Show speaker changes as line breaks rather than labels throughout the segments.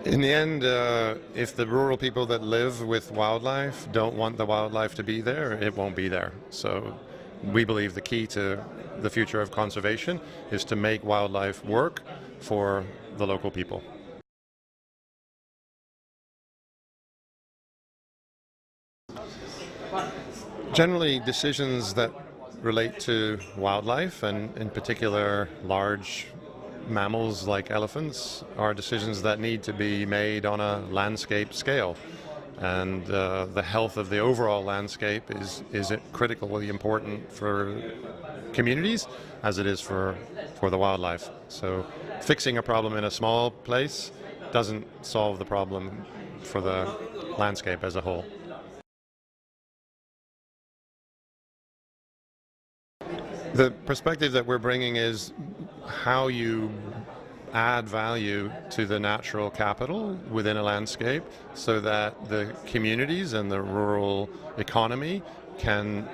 In the end, if the rural people that live with wildlife don't want the wildlife to be there, it won't be there. So we believe the key to the future of conservation is to make wildlife work for the local people. Generally, decisions that relate to wildlife, and in particular large mammals like elephants, are decisions that need to be made on a landscape scale. And the health of the overall landscape is critically important for communities as it is for the wildlife. So fixing a problem in a small place doesn't solve the problem for the landscape as a whole. The perspective that we're bringing is how you add value to the natural capital within a landscape so that the communities and the rural economy can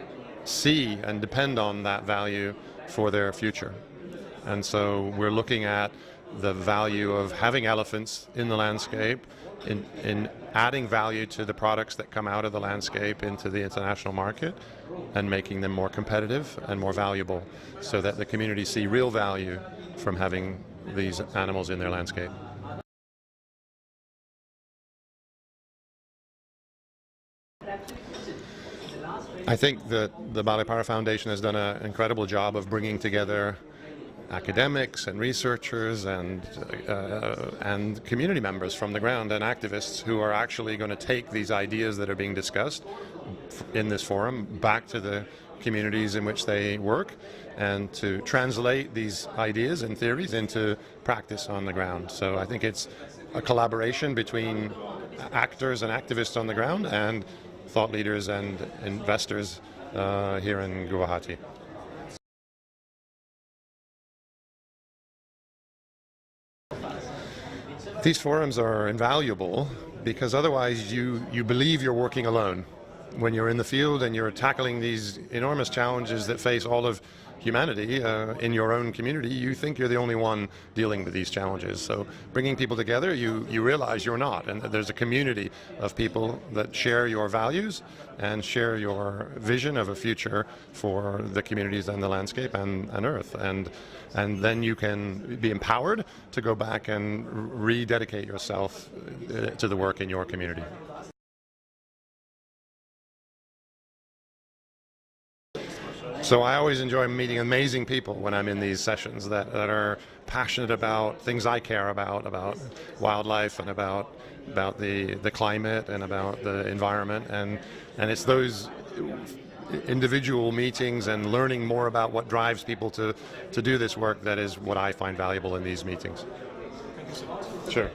see and depend on that value for their future. And so we're looking at the value of having elephants in the landscape, in adding value to the products that come out of the landscape into the international market and making them more competitive and more valuable so that the community see real value from having these animals in their landscape. I think that the Balai Para Foundation has done an incredible job of bringing together academics and researchers and community members from the ground and activists who are actually going to take these ideas that are being discussed in this forum back to the communities in which they work and to translate these ideas and theories into practice on the ground. So I think it's a collaboration between actors and activists on the ground and thought leaders and investors here in Guwahati. These forums are invaluable because otherwise you believe you're working alone. When you're in the field and you're tackling these enormous challenges that face all of humanity in your own community, you think you're the only one dealing with these challenges. So bringing people together, you realize you're not, and that there's a community of people that share your values and share your vision of a future for the communities and the landscape and Earth. And then you can be empowered to go back and rededicate yourself to the work in your community. So I always enjoy meeting amazing people when I'm in these sessions that are passionate about things I care about wildlife and about the climate and about the environment, and it's those individual meetings and learning more about what drives people to do this work that is what I find valuable in these meetings. Thank you so much. Sure.